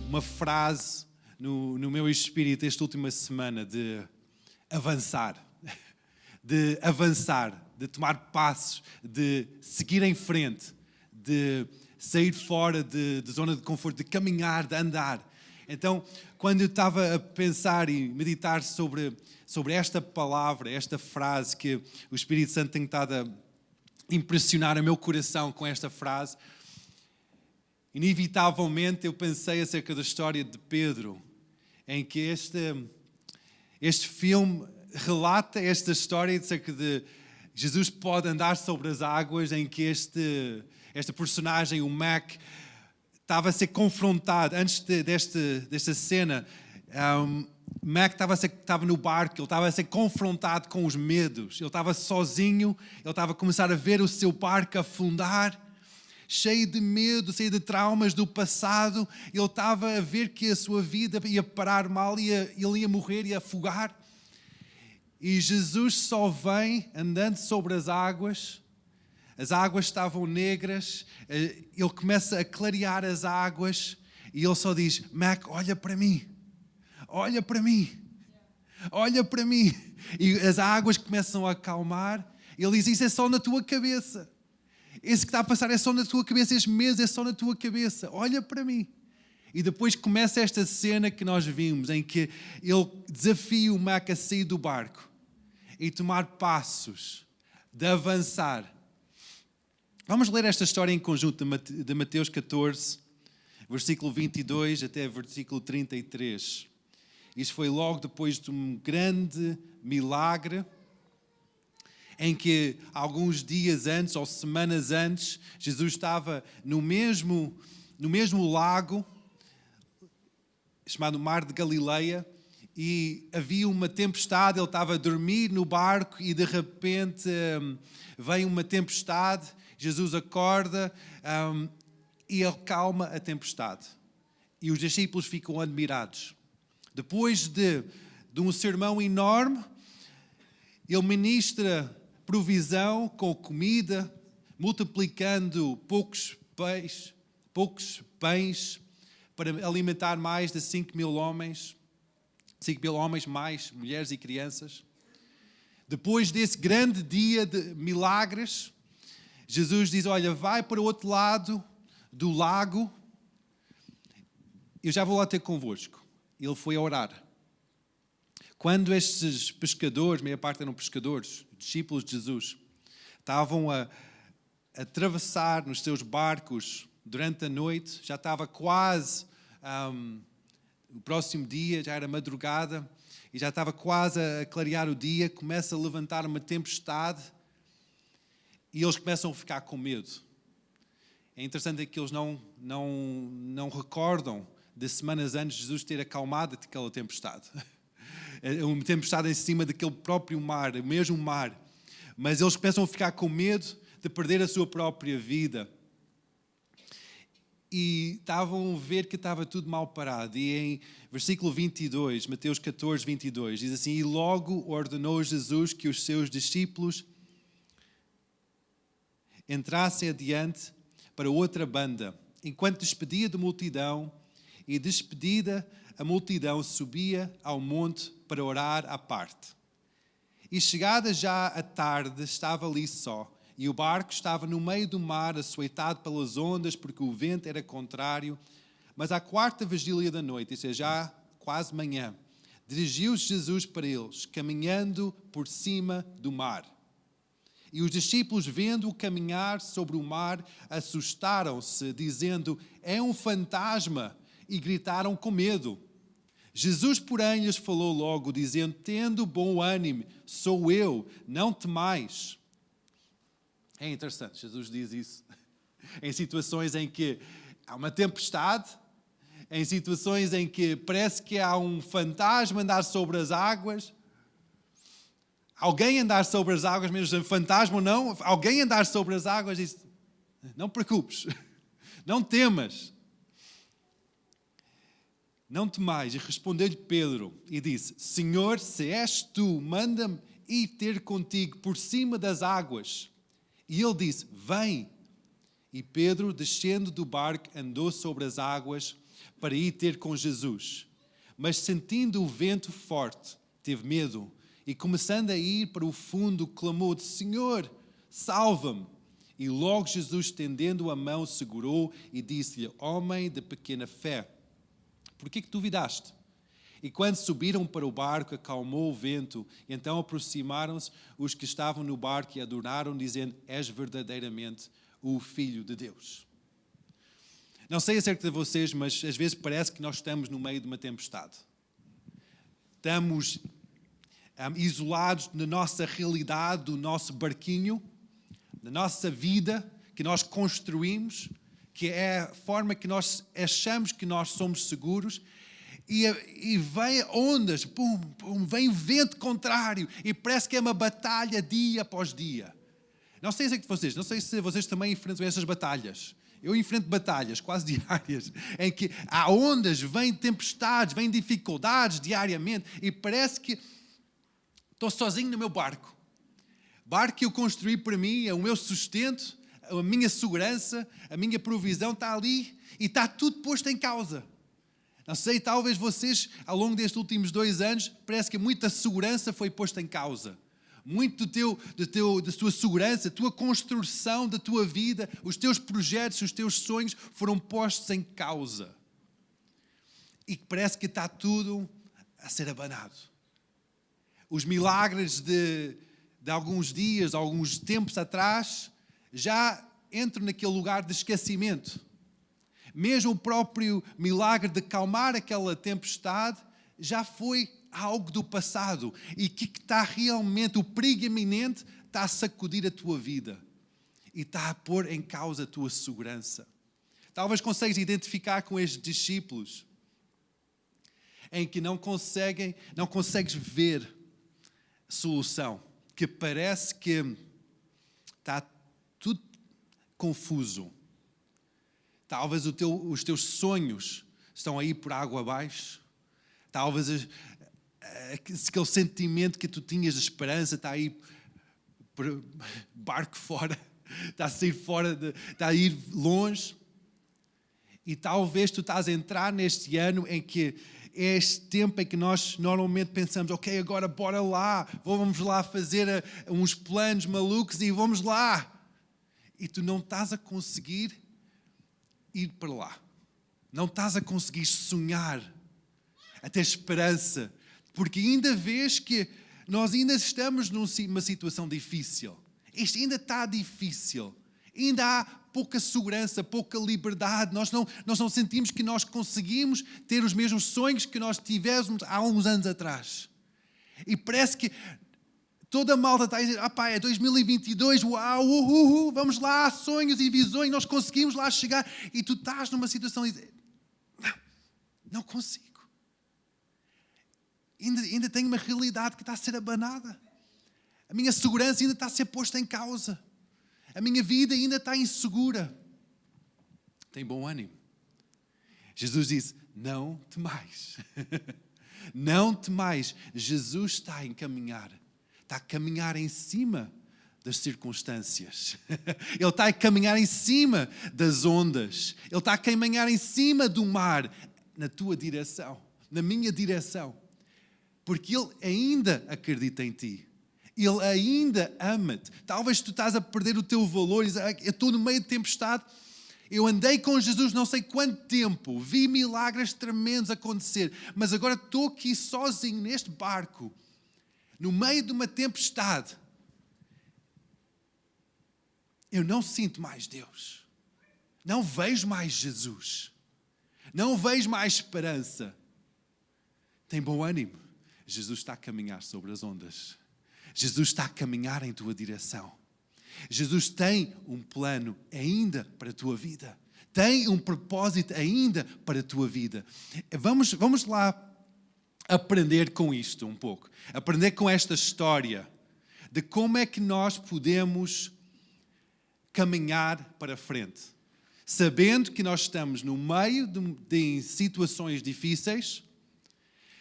uma frase no meu espírito esta última semana de avançar, de tomar passos, de seguir em frente, de sair fora de zona de conforto, de caminhar, de andar. Então, quando eu estava a pensar e meditar sobre esta palavra, esta frase que o Espírito Santo tem estado a impressionar o meu coração com esta frase, inevitavelmente eu pensei acerca da história de Pedro, em que este filme relata esta história acerca de Jesus pode andar sobre as águas, em que esta personagem, o Mac, estava a ser confrontado. Antes desta cena, Mac estava no barco, ele estava a ser confrontado com os medos. Ele estava sozinho, ele estava a começar a ver o seu barco afundar, cheio de medo, cheio de traumas do passado. Ele estava a ver que a sua vida ia parar mal, ele ia morrer, ia afogar. E Jesus só vem andando sobre as águas estavam negras, ele começa a clarear as águas e ele só diz: Mac, olha para mim, olha para mim, olha para mim. E as águas começam a acalmar. Ele diz: isso é só na tua cabeça. Esse que está a passar é só na tua cabeça, este mês é só na tua cabeça, olha para mim. E depois começa esta cena que nós vimos, em que ele desafia o Mac a sair do barco e tomar passos, de avançar. Vamos ler esta história em conjunto de Mateus 14, versículo 22 até versículo 33. Isto foi logo depois de um grande milagre, em que alguns dias antes ou semanas antes, Jesus estava no mesmo lago, chamado Mar de Galileia, e havia uma tempestade. Ele estava a dormir no barco e de repente vem uma tempestade. Jesus acorda e acalma a tempestade. E os discípulos ficam admirados. Depois de um sermão enorme, ele ministra provisão com comida, multiplicando poucos pães para alimentar mais de 5 mil homens. 5 mil homens, mais mulheres e crianças. Depois desse grande dia de milagres, Jesus diz: olha, vai para o outro lado do lago, eu já vou lá ter convosco. Ele foi a orar. Quando estes pescadores, meia parte eram pescadores, discípulos de Jesus, estavam a atravessar nos seus barcos durante a noite, já estava quase o próximo dia, já era madrugada, e já estava quase a clarear o dia, começa a levantar uma tempestade, e eles começam a ficar com medo. É interessante que eles não recordam de semanas antes de Jesus ter acalmado aquela tempestade. É uma tempestade em cima daquele próprio mar, o mesmo mar. Mas eles começam a ficar com medo de perder a sua própria vida. E estavam a ver que estava tudo mal parado. E em versículo 22, Mateus 14, 22, diz assim: e logo ordenou Jesus que os seus discípulos entrassem adiante para outra banda, enquanto despedia da multidão, e despedida a multidão subia ao monte para orar à parte. E chegada já a tarde, estava ali só, e o barco estava no meio do mar, açoitado pelas ondas, porque o vento era contrário. Mas à quarta vigília da noite, isso é já quase manhã, dirigiu-se Jesus para eles, caminhando por cima do mar. E os discípulos, vendo-o caminhar sobre o mar, assustaram-se, dizendo: é um fantasma, e gritaram com medo. Jesus, porém, lhes falou logo, dizendo: tendo bom ânimo, sou eu, não temais. É interessante, Jesus diz isso em situações em que há uma tempestade, em situações em que parece que há um fantasma andar sobre as águas. Alguém andar sobre as águas, mesmo fantasma ou não, alguém andar sobre as águas e diz: não te preocupes, não temas, não temais. E respondeu-lhe Pedro e disse: Senhor, se és tu, manda-me ir ter contigo por cima das águas. E ele disse: vem. E Pedro, descendo do barco, andou sobre as águas, para ir ter com Jesus. Mas sentindo o vento forte, teve medo e começando a ir para o fundo, clamou: Senhor, salva-me. E logo Jesus, estendendo a mão, segurou e disse-lhe: Homem de pequena fé, por que duvidaste? E quando subiram para o barco, acalmou o vento. E então aproximaram-se os que estavam no barco e adoraram, dizendo: És verdadeiramente o Filho de Deus. Não sei acerca de vocês, mas às vezes parece que nós estamos no meio de uma tempestade. Estamos isolados na nossa realidade, do nosso barquinho, da nossa vida que nós construímos, que é a forma que nós achamos que nós somos seguros, e vem ondas, pum, pum, vem vento contrário, e parece que é uma batalha dia após dia. Não sei se vocês também enfrentam essas batalhas. Eu enfrento batalhas quase diárias, em que há ondas, vêm tempestades, vêm dificuldades diariamente, e parece que estou sozinho no meu barco. Barco que eu construí para mim, é o meu sustento, a minha segurança, a minha provisão está ali e está tudo posto em causa. Não sei, talvez vocês, ao longo destes últimos 2 anos, parece que muita segurança foi posta em causa. Muito da tua segurança, a tua construção da tua vida, os teus projetos, os teus sonhos foram postos em causa. E parece que está tudo a ser abanado. Os milagres de alguns dias, alguns tempos atrás, já entram naquele lugar de esquecimento. Mesmo o próprio milagre de calmar aquela tempestade já foi algo do passado. E que está realmente, o perigo iminente está a sacudir a tua vida. E está a pôr em causa a tua segurança. Talvez consegues identificar com estes discípulos em que não consegues ver a solução. Que parece que está tudo confuso. Talvez os teus sonhos estão aí por água abaixo. Talvez aquele sentimento que tu tinhas de esperança está aí por barco fora. Está a sair fora, está a ir longe. E talvez tu estás a entrar neste ano em que é este tempo em que nós normalmente pensamos: ok, agora bora lá, vamos lá fazer uns planos malucos e vamos lá. E tu não estás a conseguir ir para lá. Não estás a conseguir sonhar, a ter esperança, porque ainda vês que nós ainda estamos numa situação difícil. Isto ainda está difícil. Ainda há pouca segurança, pouca liberdade. Nós não sentimos que nós conseguimos ter os mesmos sonhos que nós tivemos há uns anos atrás. E parece que toda a malta está a dizer: é 2022, uau, vamos lá, sonhos e visões, nós conseguimos lá chegar. E tu estás numa situação de dizer: não consigo. Ainda tenho uma realidade que está a ser abanada. A minha segurança ainda está a ser posta em causa. A minha vida ainda está insegura. Tem bom ânimo. Jesus disse: não temais. Não temais. Jesus está a caminhar. Está a caminhar em cima das circunstâncias. Ele está a caminhar em cima das ondas. Ele está a caminhar em cima do mar. Na tua direção. Na minha direção. Porque Ele ainda acredita em ti. Ele ainda ama-te. Talvez tu estás a perder o teu valor. Eu estou no meio de tempestade. Eu andei com Jesus não sei quanto tempo. Vi milagres tremendos acontecer. Mas agora estou aqui sozinho neste barco. No meio de uma tempestade. Eu não sinto mais Deus. Não vejo mais Jesus. Não vejo mais esperança. Tem bom ânimo. Jesus está a caminhar sobre as ondas. Jesus está a caminhar em tua direção. Jesus tem um plano ainda para a tua vida. Tem um propósito ainda para a tua vida. Vamos lá aprender com isto um pouco. Aprender com esta história de como é que nós podemos caminhar para frente. Sabendo que nós estamos no meio de situações difíceis,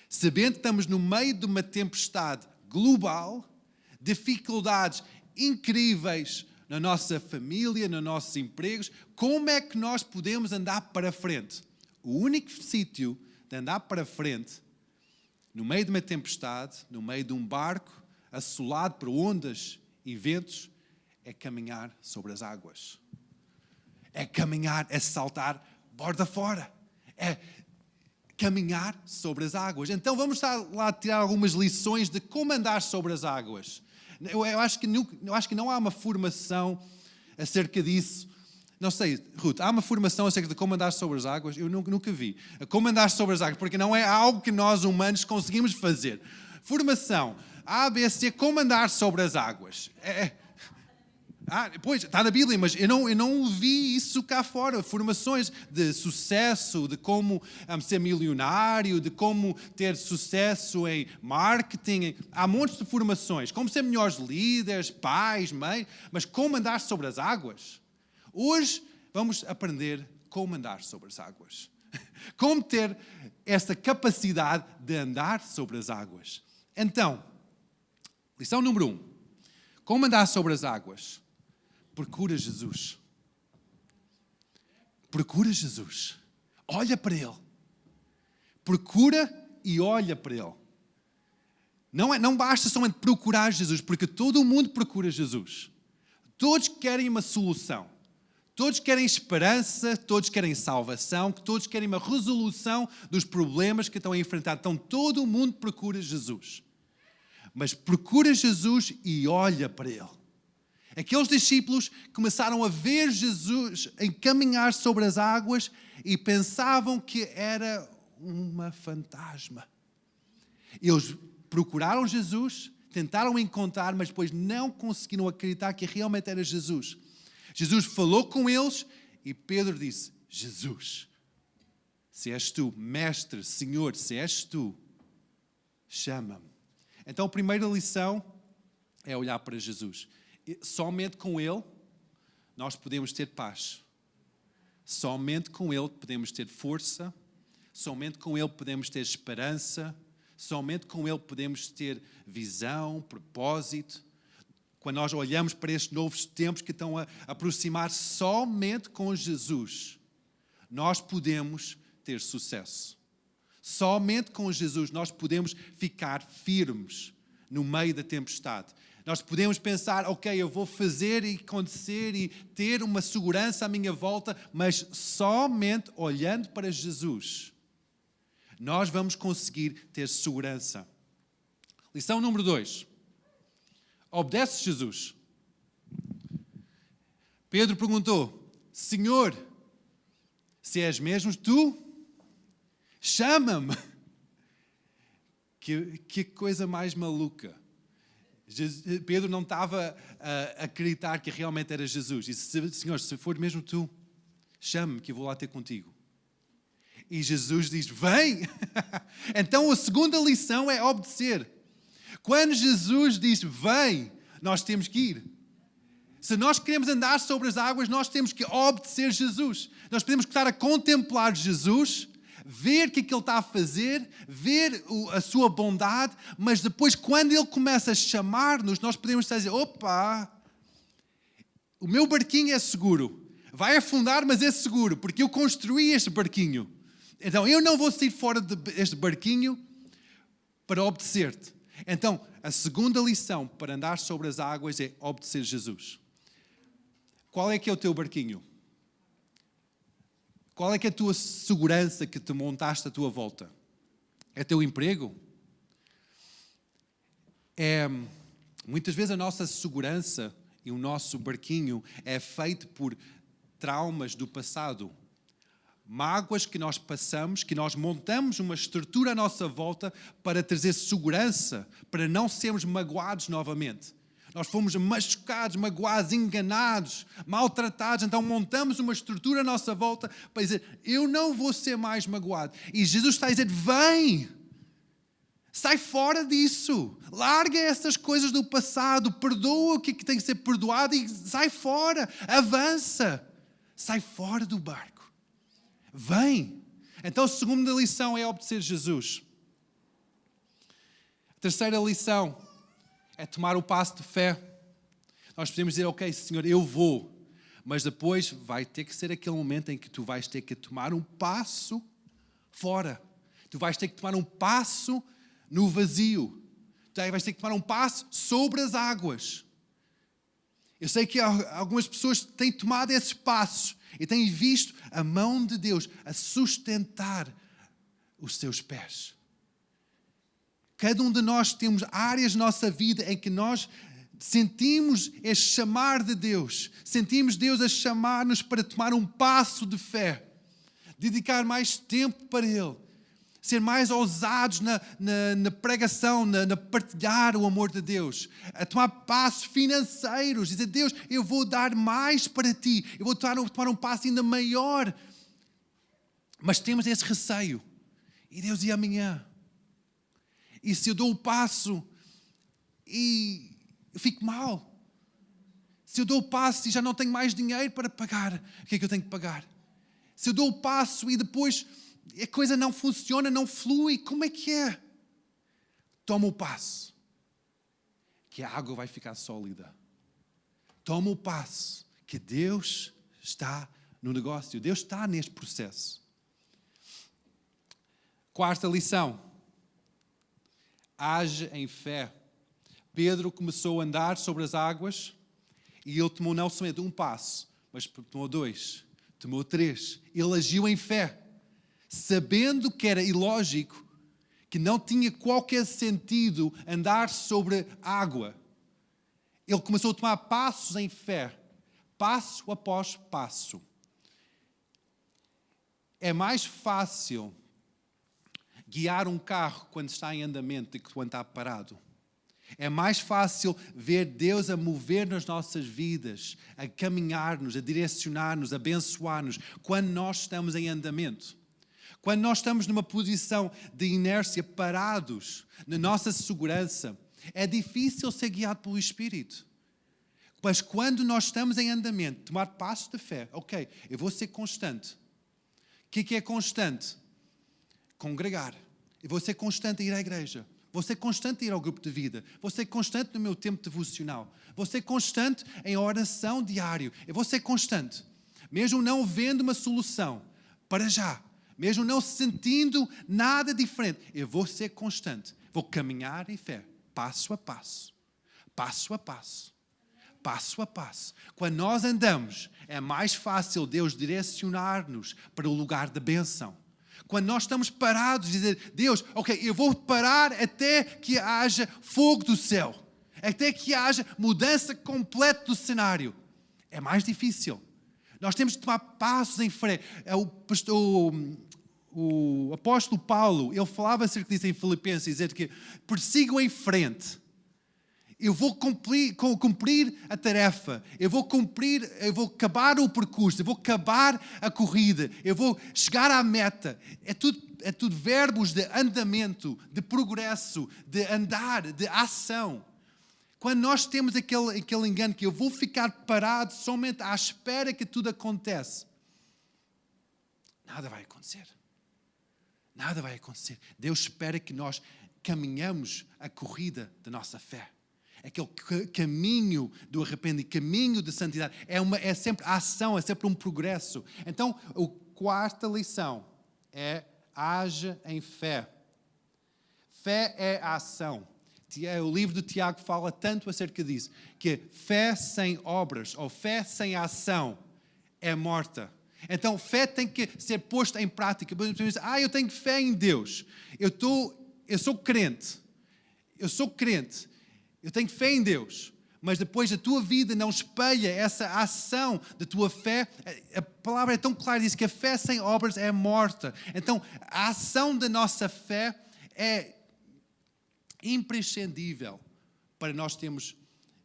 sabendo que estamos no meio de uma tempestade global, dificuldades incríveis na nossa família, nos nossos empregos, como é que nós podemos andar para frente? O único sítio de andar para frente, no meio de uma tempestade, no meio de um barco, assolado por ondas e ventos, é caminhar sobre as águas. É caminhar, é saltar borda fora. É caminhar sobre as águas. Então vamos lá tirar algumas lições de como andar sobre as águas. Eu acho que não há uma formação acerca disso. Não sei, Ruth, há uma formação acerca de como andar sobre as águas? Eu nunca vi. Como andar sobre as águas, porque não é algo que nós humanos conseguimos fazer. Formação, A, B, C, como andar sobre as águas. Pois, está na Bíblia, mas eu não vi isso cá fora. Formações de sucesso, de como ser milionário, de como ter sucesso em marketing. Há montes de formações. Como ser melhores líderes, pais, mães. Mas como andar sobre as águas? Hoje vamos aprender como andar sobre as águas. Como ter esta capacidade de andar sobre as águas. Então, lição número 1. Como andar sobre as águas? Procura Jesus. Procura Jesus. Olha para Ele. Procura e olha para Ele. Não basta somente procurar Jesus, porque todo mundo procura Jesus. Todos querem uma solução. Todos querem esperança, todos querem salvação, todos querem uma resolução dos problemas que estão a enfrentar. Então todo mundo procura Jesus. Mas procura Jesus e olha para Ele. Aqueles discípulos começaram a ver Jesus em caminhar sobre as águas e pensavam que era uma fantasma. Eles procuraram Jesus, tentaram encontrar, mas depois não conseguiram acreditar que realmente era Jesus. Jesus falou com eles e Pedro disse: Jesus, se és tu, mestre, Senhor, se és tu, chama-me. Então a primeira lição é olhar para Jesus. Somente com Ele nós podemos ter paz. Somente com Ele podemos ter força. Somente com Ele podemos ter esperança. Somente com Ele podemos ter visão, propósito. Quando nós olhamos para estes novos tempos que estão a aproximar, somente com Jesus nós podemos ter sucesso. Somente com Jesus nós podemos ficar firmes no meio da tempestade. Nós podemos pensar, ok, eu vou fazer e acontecer e ter uma segurança à minha volta, mas somente olhando para Jesus nós vamos conseguir ter segurança. Lição número 2. Obedece Jesus. Pedro perguntou: Senhor, se és mesmo tu, chama-me. Que coisa mais maluca. Pedro não estava a acreditar que realmente era Jesus. Disse: Senhor, se for mesmo tu, chame-me que eu vou lá ter contigo. E Jesus diz: vem. Então a segunda lição é obedecer. Quando Jesus diz vem, nós temos que ir. Se nós queremos andar sobre as águas, nós temos que obedecer Jesus. Nós podemos estar a contemplar Jesus, ver o que Ele está a fazer, ver a sua bondade, mas depois quando Ele começa a chamar-nos, nós podemos estar a dizer: opa, o meu barquinho é seguro. Vai afundar, mas é seguro, porque eu construí este barquinho. Então eu não vou sair fora deste barquinho para obedecer-te. Então, a segunda lição para andar sobre as águas é obedecer Jesus. Qual é que é o teu barquinho? Qual é que é a tua segurança que te montaste à tua volta? É teu emprego? Muitas vezes a nossa segurança e o nosso barquinho é feito por traumas do passado. Mágoas que nós passamos, que nós montamos uma estrutura à nossa volta para trazer segurança, para não sermos magoados novamente. Nós fomos machucados, magoados, enganados, maltratados, então montamos uma estrutura à nossa volta para dizer: eu não vou ser mais magoado. E Jesus está a dizer: vem, sai fora disso, larga essas coisas do passado, perdoa o que tem que ser perdoado e sai fora, avança, sai fora do barco. Vem. Então a segunda lição é obedecer Jesus. A terceira lição é tomar o passo de fé. Nós podemos dizer: ok, Senhor, eu vou. Mas depois vai ter que ser aquele momento em que tu vais ter que tomar um passo fora. Tu vais ter que tomar um passo no vazio. Tu vais ter que tomar um passo sobre as águas. Eu sei que algumas pessoas têm tomado esses passos e têm visto a mão de Deus a sustentar os seus pés. Cada um de nós temos áreas na nossa vida em que nós sentimos este chamar de Deus. Sentimos Deus a chamar-nos para tomar um passo de fé. Dedicar mais tempo para Ele. Ser mais ousados na pregação, na partilhar o amor de Deus. A tomar passos financeiros. Dizer, Deus, eu vou dar mais para Ti. Eu vou tomar um passo ainda maior. Mas temos esse receio. E Deus, e amanhã? E se eu dou o passo e eu fico mal? Se eu dou o passo e já não tenho mais dinheiro para pagar, o que é que eu tenho que pagar? Se eu dou o passo e depois a coisa não funciona, não flui, como é que é? Toma o passo, que a água vai ficar sólida. Toma o passo, que Deus está no negócio, Deus está neste processo. Quarta lição. Age em fé. Pedro começou a andar sobre as águas e ele tomou não somente um passo, mas tomou 2, tomou 3. Ele agiu em fé, sabendo que era ilógico, que não tinha qualquer sentido andar sobre água. Ele começou a tomar passos em fé, passo após passo. É mais fácil guiar um carro quando está em andamento do que quando está parado. É mais fácil ver Deus a mover nas nossas vidas, a caminhar-nos, a direcionar-nos, a abençoar-nos, quando nós estamos em andamento. Quando nós estamos numa posição de inércia, parados, na nossa segurança, é difícil ser guiado pelo Espírito. Mas quando nós estamos em andamento, tomar passos de fé, ok, eu vou ser constante. O que é constante? Congregar. Eu vou ser constante a ir à igreja. Vou ser constante a ir ao grupo de vida. Vou ser constante no meu tempo devocional. Vou ser constante em oração diário. Eu vou ser constante. Mesmo não vendo uma solução, para já. Mesmo não sentindo nada diferente, eu vou ser constante. Vou caminhar em fé, passo a passo. Passo a passo. Passo a passo. Quando nós andamos, é mais fácil Deus direcionar-nos para o lugar da bênção. Quando nós estamos parados e dizer, Deus, ok, eu vou parar até que haja fogo do céu. Até que haja mudança completa do cenário. É mais difícil. Nós temos que tomar passos em frente. O apóstolo Paulo, ele falava acerca disso em Filipenses, dizer que persigam em frente. Eu vou cumprir a tarefa, eu vou acabar o percurso, eu vou acabar a corrida, eu vou chegar à meta. É tudo verbos de andamento, de progresso, de andar, de ação. Quando nós temos aquele engano que eu vou ficar parado somente à espera que tudo acontece, nada vai acontecer. Nada vai acontecer. Deus espera que nós caminhamos a corrida da nossa fé. Aquele caminho do arrependimento, caminho de santidade. É sempre ação, é sempre um progresso. Então, a quarta lição é age em fé. Fé é ação. O livro de Tiago fala tanto acerca disso, que fé sem obras ou fé sem ação é morta. Então, fé tem que ser posta em prática. Eu tenho fé em Deus. Eu sou crente. Eu tenho fé em Deus. Mas depois a tua vida não espelha essa ação da tua fé. A palavra é tão clara, diz que a fé sem obras é morta. Então, a ação da nossa fé é imprescindível para nós termos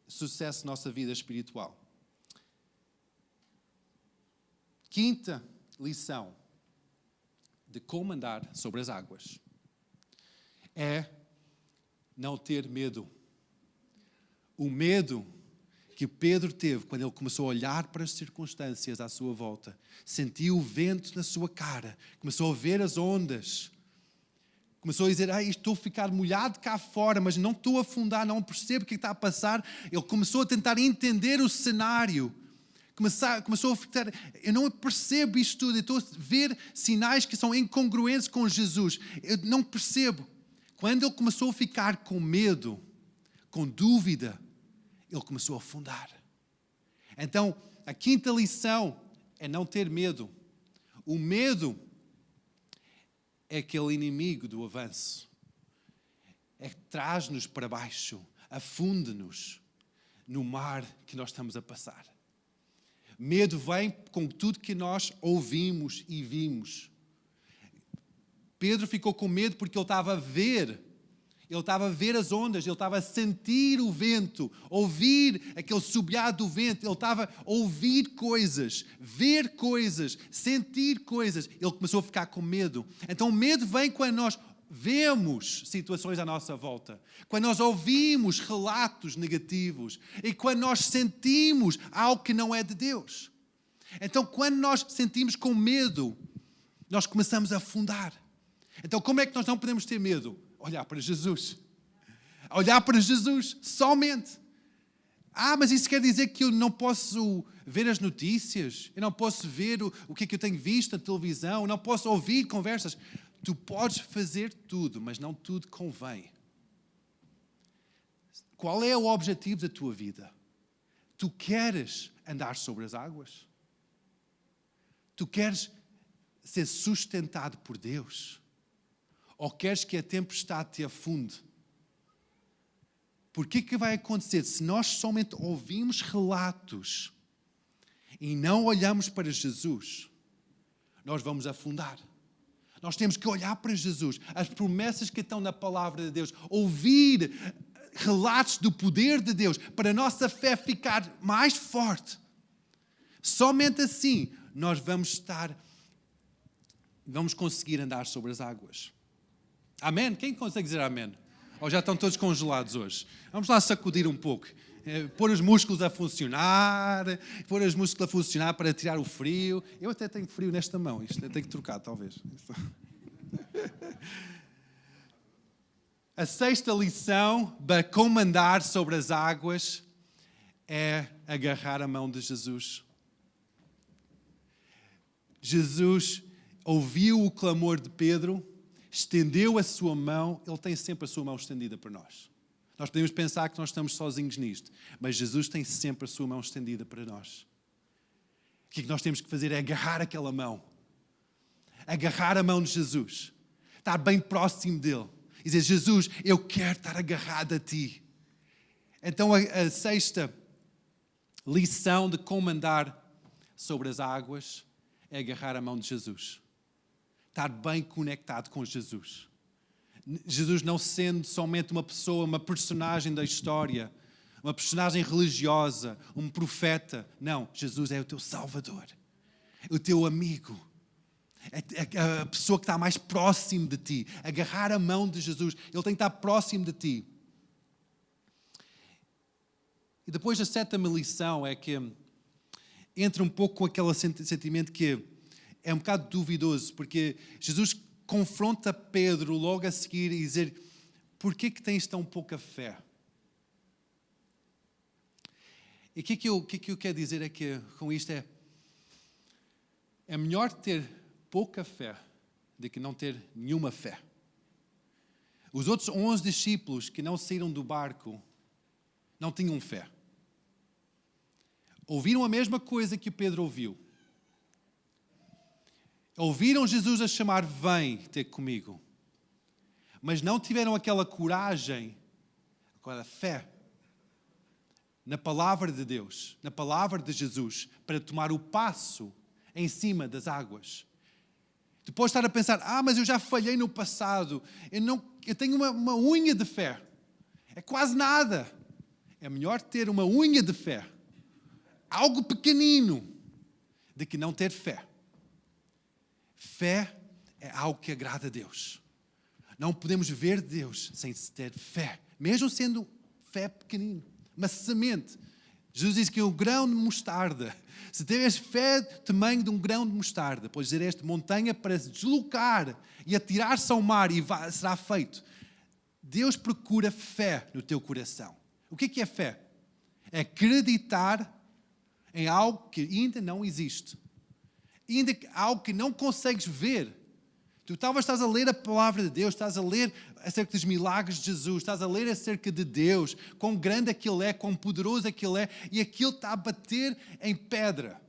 sucesso na nossa vida espiritual. Quinta lição de como andar sobre as águas é não ter medo. O medo que Pedro teve quando ele começou a olhar para as circunstâncias à sua volta, sentiu o vento na sua cara, começou a ver as ondas, começou a dizer, estou a ficar molhado cá fora, mas não estou a afundar, não percebo o que está a passar. Ele começou a tentar entender o cenário. Começou a ficar, eu não percebo isto tudo, eu estou a ver sinais que são incongruentes com Jesus. Eu não percebo. Quando ele começou a ficar com medo, com dúvida, ele começou a afundar. Então, a quinta lição é não ter medo. O medo é aquele inimigo do avanço. É que traz-nos para baixo, afunde-nos no mar que nós estamos a passar. Medo vem com tudo que nós ouvimos e vimos. Pedro ficou com medo porque ele estava a ver. Ele estava a ver as ondas, ele estava a sentir o vento, ouvir aquele subiar do vento. Ele estava a ouvir coisas, ver coisas, sentir coisas. Ele começou a ficar com medo. Então o medo vem quando nós vemos situações à nossa volta, quando nós ouvimos relatos negativos e quando nós sentimos algo que não é de Deus. Então, quando nós sentimos com medo, nós começamos a afundar. Então, como é que nós não podemos ter medo? Olhar para Jesus. Olhar para Jesus, somente. Mas isso quer dizer que eu não posso ver as notícias? Eu não posso ver o que é que eu tenho visto na televisão? Eu não posso ouvir conversas? Tu podes fazer tudo, mas não tudo convém. Qual é o objetivo da tua vida? Tu queres andar sobre as águas? Tu queres ser sustentado por Deus? Ou queres que a tempestade te afunde? Porque que vai acontecer se nós somente ouvimos relatos e não olhamos para Jesus? Nós vamos afundar. Nós temos que olhar para Jesus, as promessas que estão na palavra de Deus, ouvir relatos do poder de Deus, para a nossa fé ficar mais forte. Somente assim nós vamos conseguir andar sobre as águas. Amém? Quem consegue dizer amém? Ou já estão todos congelados hoje? Vamos lá sacudir um pouco. Pôr os músculos a funcionar, para tirar o frio. Eu até tenho frio nesta mão, isto eu tenho que trocar, talvez. A sexta lição para como andar sobre as águas é agarrar a mão de Jesus. Jesus ouviu o clamor de Pedro, estendeu a sua mão, ele tem sempre a sua mão estendida para nós. Nós podemos pensar que nós estamos sozinhos nisto, mas Jesus tem sempre a sua mão estendida para nós. O que nós temos que fazer é agarrar aquela mão. Agarrar a mão de Jesus. Estar bem próximo dele. E dizer, Jesus, eu quero estar agarrado a ti. Então a sexta lição de como andar sobre as águas é agarrar a mão de Jesus. Estar bem conectado com Jesus. Jesus não sendo somente uma pessoa, uma personagem da história, uma personagem religiosa, um profeta. Não, Jesus é o teu Salvador, o teu amigo, é a pessoa que está mais próximo de ti. Agarrar a mão de Jesus, ele tem que estar próximo de ti. E depois a sétima lição é que entra um pouco com aquele sentimento que é um bocado duvidoso, porque Jesus confronta Pedro logo a seguir e dizer, por que tens tão pouca fé? E o que eu quero dizer é que com isto é melhor ter pouca fé do que não ter nenhuma fé. Os outros 11 discípulos que não saíram do barco não tinham fé. Ouviram a mesma coisa que Pedro ouviu. Ouviram Jesus a chamar, vem ter comigo. Mas não tiveram aquela coragem, aquela fé na palavra de Deus, na palavra de Jesus, para tomar o passo em cima das águas. Depois de estar a pensar, mas eu já falhei no passado, eu tenho uma unha de fé. É quase nada. É melhor ter uma unha de fé, algo pequenino, do que não ter fé. Fé é algo que agrada a Deus. Não podemos ver Deus sem ter fé, mesmo sendo fé pequenino, uma semente. Jesus diz que é um grão de mostarda. Se tiveres fé do tamanho de um grão de mostarda, podes dizer esta montanha para se deslocar e atirar-se ao mar e será feito. Deus procura fé no teu coração. O que é fé? É acreditar em algo que ainda não existe. Ainda algo que não consegues ver. Tu talvez estás a ler a palavra de Deus, estás a ler acerca dos milagres de Jesus, estás a ler acerca de Deus, quão grande aquilo é, quão poderoso aquilo é, e aquilo está a bater em pedra.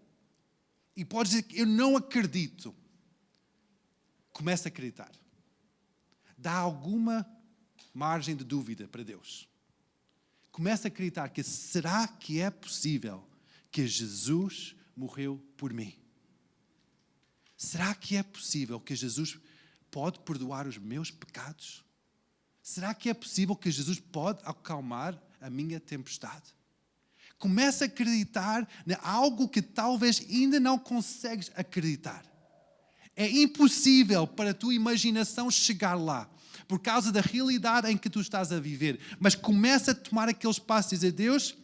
E podes dizer que eu não acredito. Começa a acreditar. Dá alguma margem de dúvida para Deus. Começa a acreditar que será que é possível que Jesus morreu por mim? Será que é possível que Jesus pode perdoar os meus pecados? Será que é possível que Jesus pode acalmar a minha tempestade? Começa a acreditar em algo que talvez ainda não consegues acreditar. É impossível para a tua imaginação chegar lá, por causa da realidade em que tu estás a viver. Mas começa a tomar aqueles passos e dizer, Deus,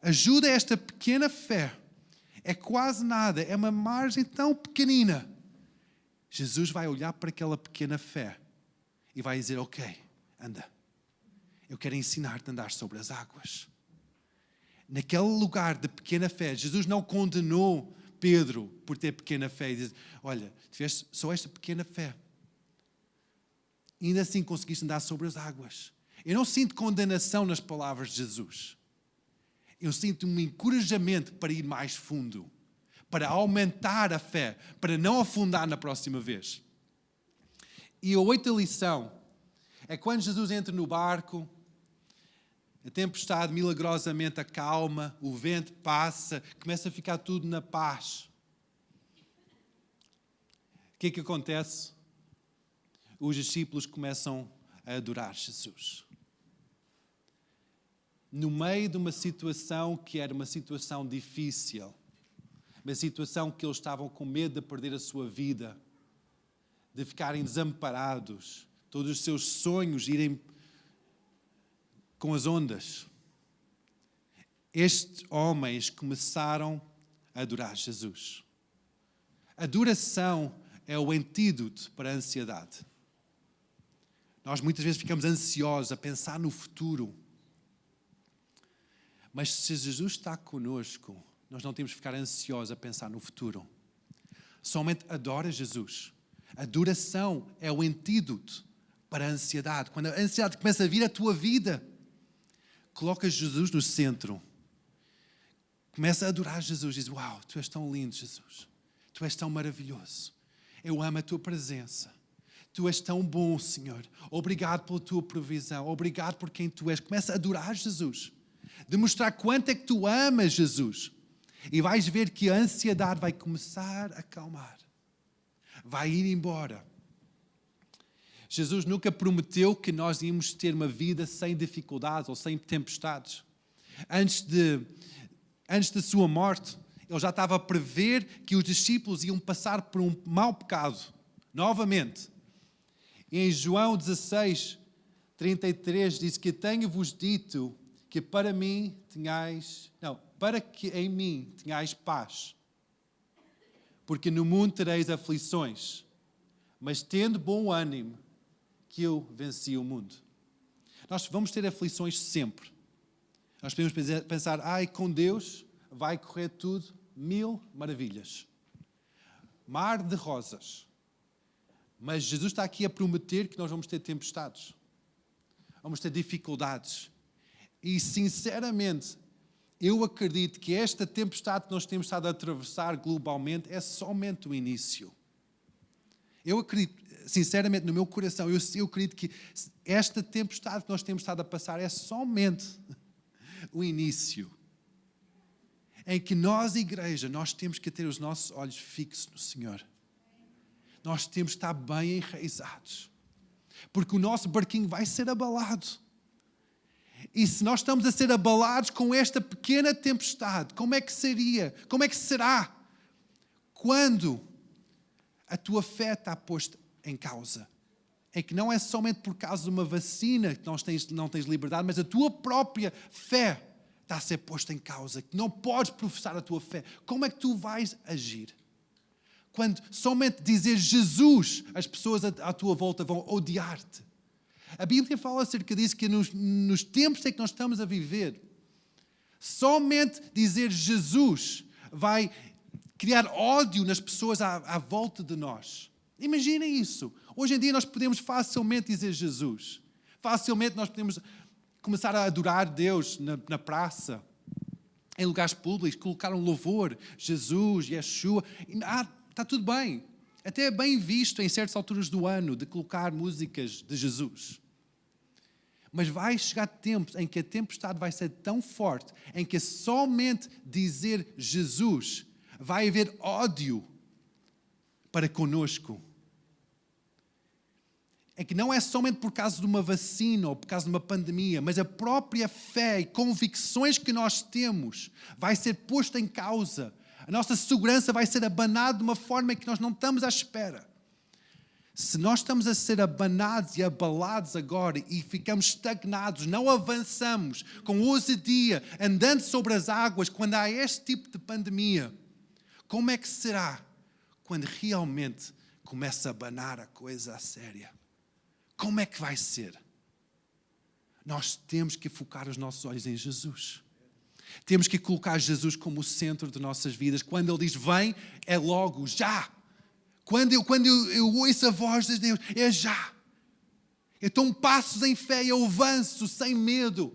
ajuda esta pequena fé. É quase nada, é uma margem tão pequenina. Jesus vai olhar para aquela pequena fé e vai dizer, ok, anda. Eu quero ensinar-te a andar sobre as águas. Naquele lugar de pequena fé, Jesus não condenou Pedro por ter pequena fé. E diz, olha, tiveste só esta pequena fé. E ainda assim conseguiste andar sobre as águas. Eu não sinto condenação nas palavras de Jesus. Eu sinto um encorajamento para ir mais fundo, para aumentar a fé, para não afundar na próxima vez. E a outra lição é quando Jesus entra no barco, a tempestade milagrosamente acalma, o vento passa, começa a ficar tudo na paz. O que é que acontece? Os discípulos começam a adorar Jesus. No meio de uma situação que era uma situação difícil, uma situação que eles estavam com medo de perder a sua vida, de ficarem desamparados, todos os seus sonhos irem com as ondas. Estes homens começaram a adorar Jesus. A adoração é o antídoto para a ansiedade. Nós muitas vezes ficamos ansiosos a pensar no futuro. Mas se Jesus está conosco, nós não temos que ficar ansiosos a pensar no futuro. Somente adora Jesus. A adoração é o antídoto para a ansiedade. Quando a ansiedade começa a vir à tua vida, coloca Jesus no centro. Começa a adorar Jesus. Diz, uau, tu és tão lindo, Jesus. Tu és tão maravilhoso. Eu amo a tua presença. Tu és tão bom, Senhor. Obrigado pela tua provisão. Obrigado por quem tu és. Começa a adorar Jesus. Demonstrar quanto é que tu amas Jesus. E vais ver que a ansiedade vai começar a acalmar. Vai ir embora. Jesus nunca prometeu que nós íamos ter uma vida sem dificuldades ou sem tempestades. Antes da sua morte, ele já estava a prever que os discípulos iam passar por um mau pecado. Novamente. Em João 16, 33, diz que tenho-vos dito que para que em mim tenhais paz. Porque no mundo tereis aflições, mas tendo bom ânimo, que eu venci o mundo. Nós vamos ter aflições sempre. Nós podemos pensar, com Deus vai correr tudo 1000 maravilhas. Mar de rosas. Mas Jesus está aqui a prometer que nós vamos ter tempestades. Vamos ter dificuldades. E, sinceramente, eu acredito que esta tempestade que nós temos estado a atravessar globalmente é somente o início. Eu acredito, sinceramente, no meu coração, eu acredito que esta tempestade que nós temos estado a passar é somente o início. Em que nós, igreja, nós temos que ter os nossos olhos fixos no Senhor. Nós temos que estar bem enraizados. Porque o nosso barquinho vai ser abalado. E se nós estamos a ser abalados com esta pequena tempestade, como é que seria? Como é que será? Quando a tua fé está posta em causa. É que não é somente por causa de uma vacina que não tens liberdade, mas a tua própria fé está a ser posta em causa. Que não podes professar a tua fé. Como é que tu vais agir? Quando somente dizer Jesus, as pessoas à tua volta vão odiar-te. A Bíblia fala acerca disso, que nos tempos em que nós estamos a viver, Somente dizer Jesus vai criar ódio nas pessoas à volta de nós. Imaginem isso. Hoje em dia nós podemos facilmente dizer Jesus. Facilmente nós podemos começar a adorar Deus na praça, em lugares públicos, colocar um louvor, Jesus, Yeshua. Está tudo bem. Até é bem visto em certas alturas do ano de colocar músicas de Jesus. Mas vai chegar tempos em que a tempestade vai ser tão forte, em que somente dizer Jesus vai haver ódio para conosco. É que não é somente por causa de uma vacina ou por causa de uma pandemia, mas a própria fé e convicções que nós temos vai ser posta em causa. A nossa segurança vai ser abanada de uma forma que nós não estamos à espera. Se nós estamos a ser abanados e abalados agora e ficamos estagnados, não avançamos com ousadia, andando sobre as águas, quando há este tipo de pandemia, como é que será quando realmente começa a abanar a coisa a séria? Como é que vai ser? Nós temos que focar os nossos olhos em Jesus. Temos que colocar Jesus como o centro de nossas vidas. Quando Ele diz vem, é logo, já. Quando eu ouço a voz de Deus, é já. Eu tomo passos em fé e eu avanço sem medo.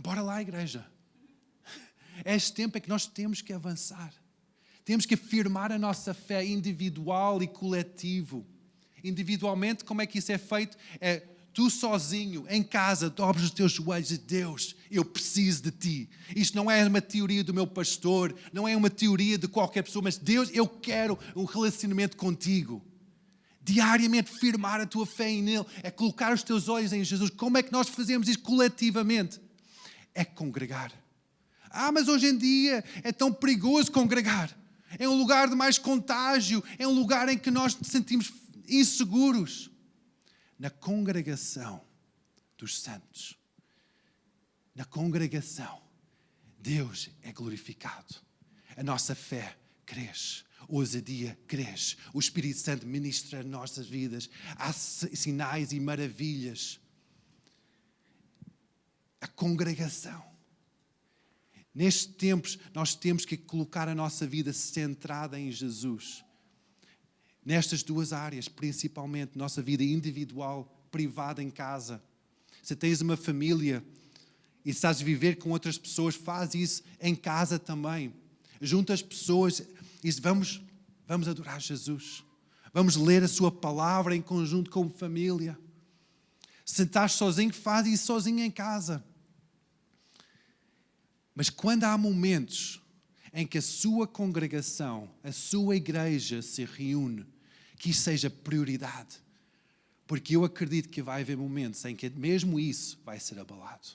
Bora lá, igreja. Este tempo é que nós temos que avançar. Temos que afirmar a nossa fé individual e coletivo. Individualmente, como é que isso é feito? É tu sozinho, em casa, dobres os teus joelhos e Deus, eu preciso de ti. Isto não é uma teoria do meu pastor, não é uma teoria de qualquer pessoa, mas Deus, eu quero um relacionamento contigo. Diariamente firmar a tua fé nele, é colocar os teus olhos em Jesus. Como é que nós fazemos isso coletivamente? É congregar. Mas hoje em dia é tão perigoso congregar. É um lugar de mais contágio, é um lugar em que nós nos sentimos inseguros. Na congregação dos santos, na congregação, Deus é glorificado. A nossa fé cresce, a ousadia cresce, o Espírito Santo ministra nas nossas vidas, há sinais e maravilhas. A congregação. Nestes tempos, nós temos que colocar a nossa vida centrada em Jesus. Nestas duas áreas, principalmente, nossa vida individual, privada em casa. Se tens uma família e estás a viver com outras pessoas, faz isso em casa também. Junta as pessoas e diz, vamos adorar Jesus. Vamos ler a sua palavra em conjunto como família. Se estás sozinho, faz isso sozinho em casa. Mas quando há momentos em que a sua congregação, a sua igreja se reúne, que isso seja prioridade. Porque eu acredito que vai haver momentos em que mesmo isso vai ser abalado.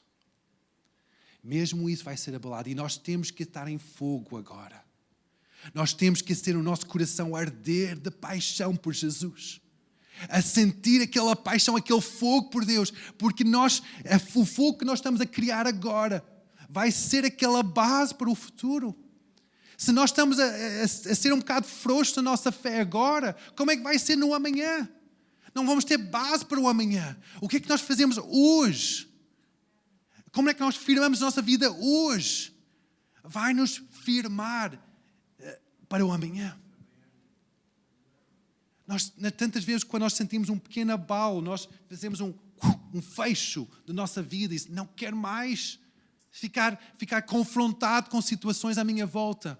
Mesmo isso vai ser abalado. E nós temos que estar em fogo agora. Nós temos que ter o nosso coração a arder de paixão por Jesus. A sentir aquela paixão, aquele fogo por Deus. Porque o fogo que nós estamos a criar agora vai ser aquela base para o futuro. Se nós estamos a ser um bocado frouxos na nossa fé agora, como é que vai ser no amanhã? Não vamos ter base para o amanhã. O que é que nós fazemos hoje? Como é que nós firmamos a nossa vida hoje? Vai nos firmar para o amanhã. Tantas vezes, quando nós sentimos um pequeno abalo, nós fazemos um fecho da nossa vida e não quero mais ficar confrontado com situações à minha volta.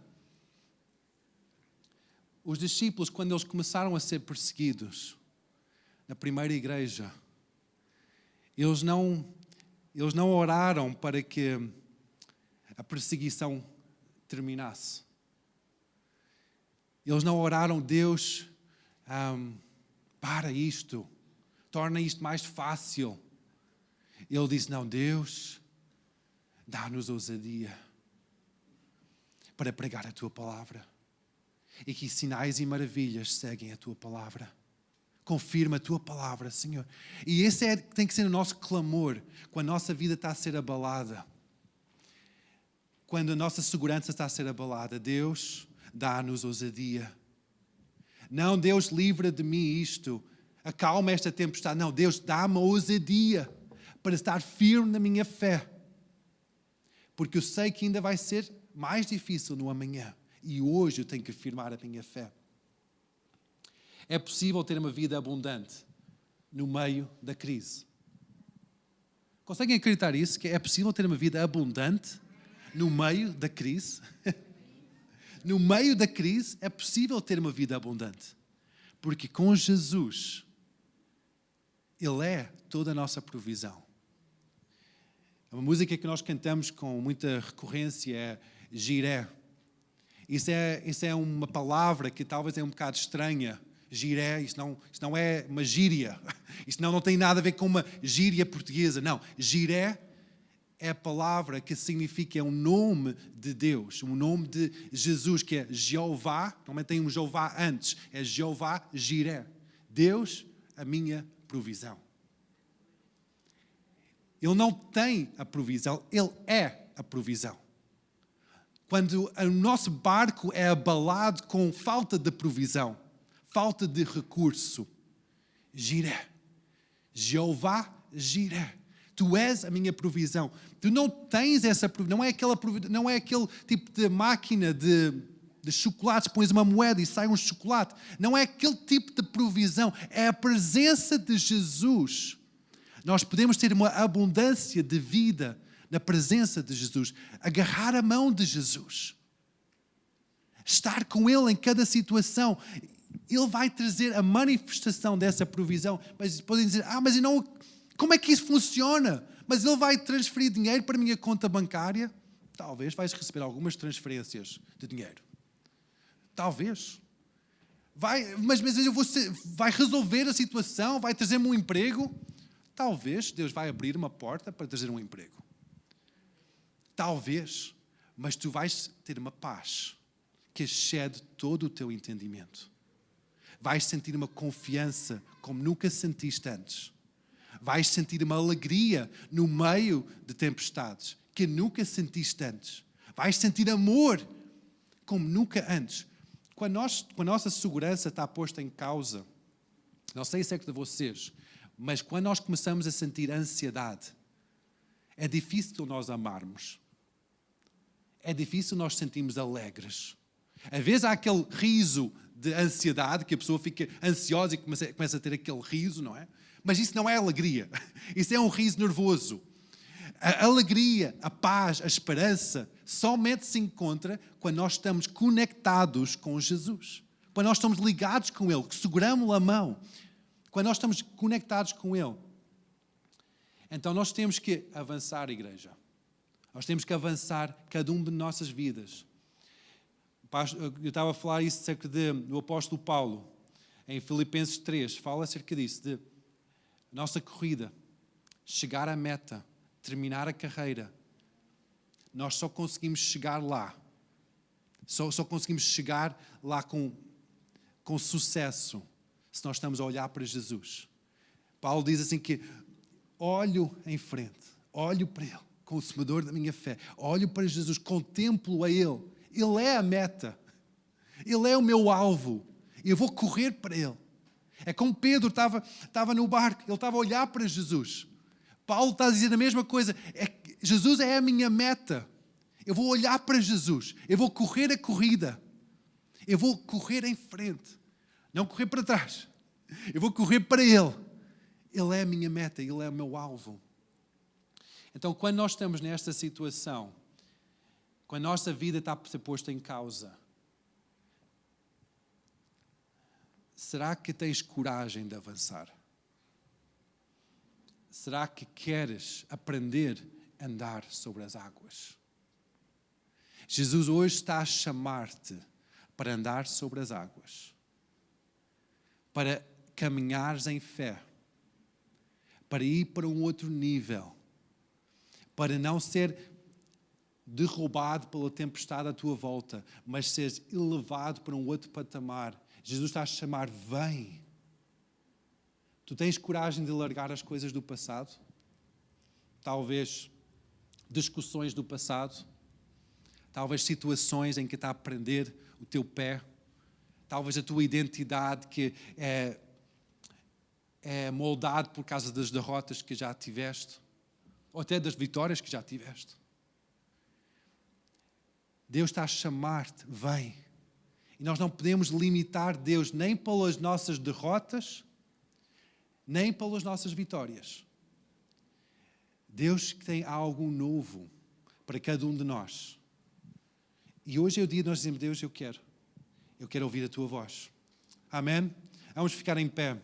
Os discípulos, quando eles começaram a ser perseguidos na primeira igreja, eles não oraram para que a perseguição terminasse. Eles não oraram, Deus, para isto, torna isto mais fácil. Ele disse, não, Deus, dá-nos ousadia para pregar a tua palavra. E que sinais e maravilhas seguem a tua palavra. Confirma a tua palavra, Senhor. E esse tem que ser o nosso clamor quando a nossa vida está a ser abalada. Quando a nossa segurança está a ser abalada. Deus, dá-nos ousadia. Não, Deus, livra de mim isto. Acalma esta tempestade. Não, Deus, dá-me ousadia para estar firme na minha fé. Porque eu sei que ainda vai ser mais difícil no amanhã. E hoje eu tenho que afirmar a minha fé. É possível ter uma vida abundante no meio da crise. Conseguem acreditar isso? Que é possível ter uma vida abundante no meio da crise? No meio da crise é possível ter uma vida abundante. Porque com Jesus, Ele é toda a nossa provisão. Uma música que nós cantamos com muita recorrência é Jiré. Isso é uma palavra que talvez é um bocado estranha. Jiré, isso não é uma gíria. Isso não tem nada a ver com uma gíria portuguesa. Não, Jiré é a palavra que significa, é um nome de Deus, um nome de Jesus, que é Jeová. Normalmente tem um Jeová antes. É Jeová Jiré. Deus, a minha provisão. Ele não tem a provisão, Ele é a provisão. Quando o nosso barco é abalado com falta de provisão, falta de recurso, Jiré, Jeová Jiré, Tu és a minha provisão. Tu não tens essa provisão, não é aquele tipo de máquina de chocolates, pões uma moeda e sai um chocolate. Não é aquele tipo de provisão, é a presença de Jesus. Nós podemos ter uma abundância de vida na presença de Jesus, agarrar a mão de Jesus, estar com Ele em cada situação. Ele vai trazer a manifestação dessa provisão. Mas podem dizer, mas não, como é que isso funciona? Mas Ele vai transferir dinheiro para a minha conta bancária? Talvez vais receber algumas transferências de dinheiro. Talvez. Mas vai resolver a situação? Vai trazer-me um emprego? Talvez Deus vai abrir uma porta para trazer um emprego. Talvez. Mas tu vais ter uma paz que excede todo o teu entendimento. Vais sentir uma confiança como nunca sentiste antes. Vais sentir uma alegria no meio de tempestades que nunca sentiste antes. Vais sentir amor como nunca antes. Quando a nossa segurança está posta em causa, não sei se é que de vocês, mas quando nós começamos a sentir ansiedade, é difícil nós amarmos. É difícil nós sentirmos alegres. Às vezes há aquele riso de ansiedade, que a pessoa fica ansiosa e começa a ter aquele riso, não é? Mas isso não é alegria. Isso é um riso nervoso. A alegria, a paz, a esperança, somente se encontra quando nós estamos conectados com Jesus. Quando nós estamos ligados com Ele, que seguramos a mão. Quando nós estamos conectados com Ele. Então nós temos que avançar, igreja. Nós temos que avançar cada uma de nossas vidas. Eu estava a falar isso acerca do apóstolo Paulo, em Filipenses 3, fala acerca disso, de nossa corrida, chegar à meta, terminar a carreira. Nós só conseguimos chegar lá. Só conseguimos chegar lá com sucesso, se nós estamos a olhar para Jesus. Paulo diz assim que olho em frente, olho para Ele, consumador da minha fé, olho para Jesus, contemplo a Ele. Ele é a meta. Ele é o meu alvo. Eu vou correr para Ele. É como Pedro estava no barco. Ele estava a olhar para Jesus. Paulo está a dizer a mesma coisa. Jesus é a minha meta. Eu vou olhar para Jesus. Eu vou correr a corrida. Eu vou correr em frente. Não correr para trás. Eu vou correr para Ele. Ele é a minha meta. Ele é o meu alvo. Então, quando nós estamos nesta situação, quando a nossa vida está a ser posta em causa, será que tens coragem de avançar? Será que queres aprender a andar sobre as águas? Jesus hoje está a chamar-te para andar sobre as águas, para caminhares em fé, para ir para um outro nível, para não ser derrubado pela tempestade à tua volta, mas seres elevado para um outro patamar. Jesus está a chamar, vem. Tu tens coragem de largar as coisas do passado? Talvez discussões do passado, talvez situações em que está a prender o teu pé, talvez a tua identidade que é moldada por causa das derrotas que já tiveste, ou até das vitórias que já tiveste. Deus está a chamar-te, vem. E nós não podemos limitar Deus nem pelas nossas derrotas, nem pelas nossas vitórias. Deus tem algo novo para cada um de nós. E hoje é o dia de nós dizermos, Deus, eu quero ouvir a tua voz. Amém? Vamos ficar em pé.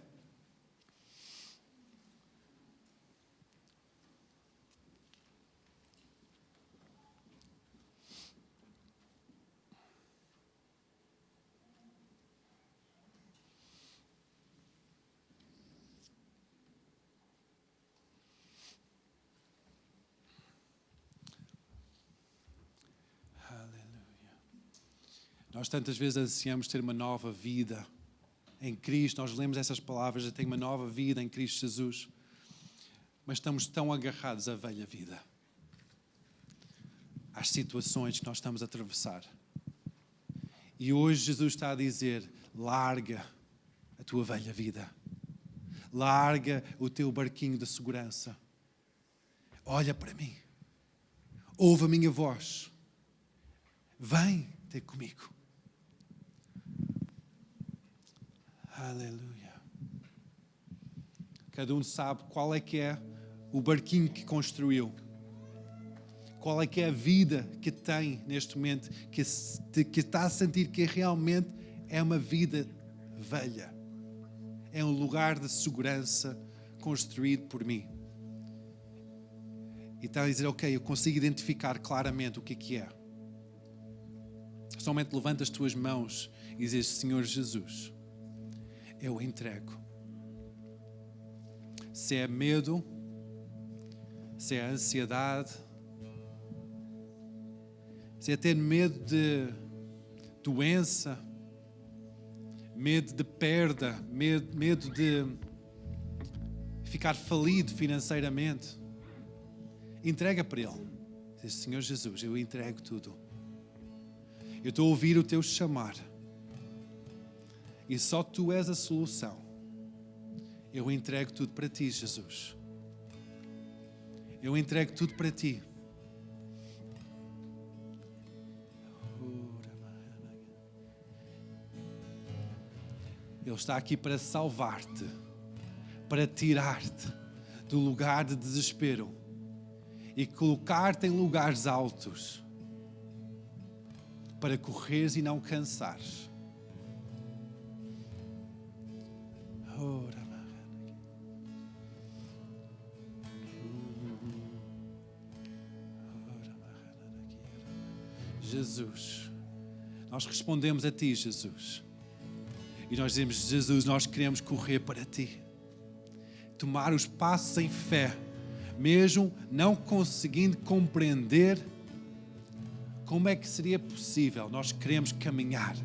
Nós tantas vezes ansiamos ter uma nova vida em Cristo. Nós lemos essas palavras, eu tenho uma nova vida em Cristo Jesus. Mas estamos tão agarrados à velha vida. Às situações que nós estamos a atravessar. E hoje Jesus está a dizer, larga a tua velha vida. Larga o teu barquinho de segurança. Olha para mim. Ouve a minha voz. Vem ter comigo. Aleluia. Cada um sabe qual é que é o barquinho que construiu. Qual é que é a vida que tem neste momento, que está a sentir que realmente é uma vida velha. É um lugar de segurança construído por mim. E está a dizer, ok, eu consigo identificar claramente o que é. Somente levanta as tuas mãos e dizes, Senhor Jesus, eu entrego. Se é medo, se é ansiedade, se é ter medo de doença, medo de perda, medo de ficar falido financeiramente, entrega para Ele. Diz, Senhor Jesus, eu entrego tudo. Eu estou a ouvir o teu chamar. E só tu és a solução. Eu entrego tudo para ti, Jesus. Eu entrego tudo para ti. Ele está aqui para salvar-te, para tirar-te do lugar de desespero e colocar-te em lugares altos, para correres e não cansares. Jesus, nós respondemos a ti, Jesus. E nós dizemos, Jesus, nós queremos correr para ti. Tomar os passos em fé, mesmo não conseguindo compreender como é que seria possível. Nós queremos caminhar.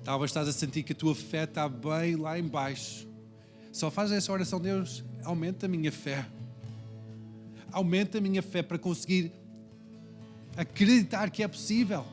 Talvez estás a sentir que a tua fé está bem lá em baixo. Só faz essa oração, Deus, aumenta a minha fé. Aumenta a minha fé para conseguir acreditar que é possível.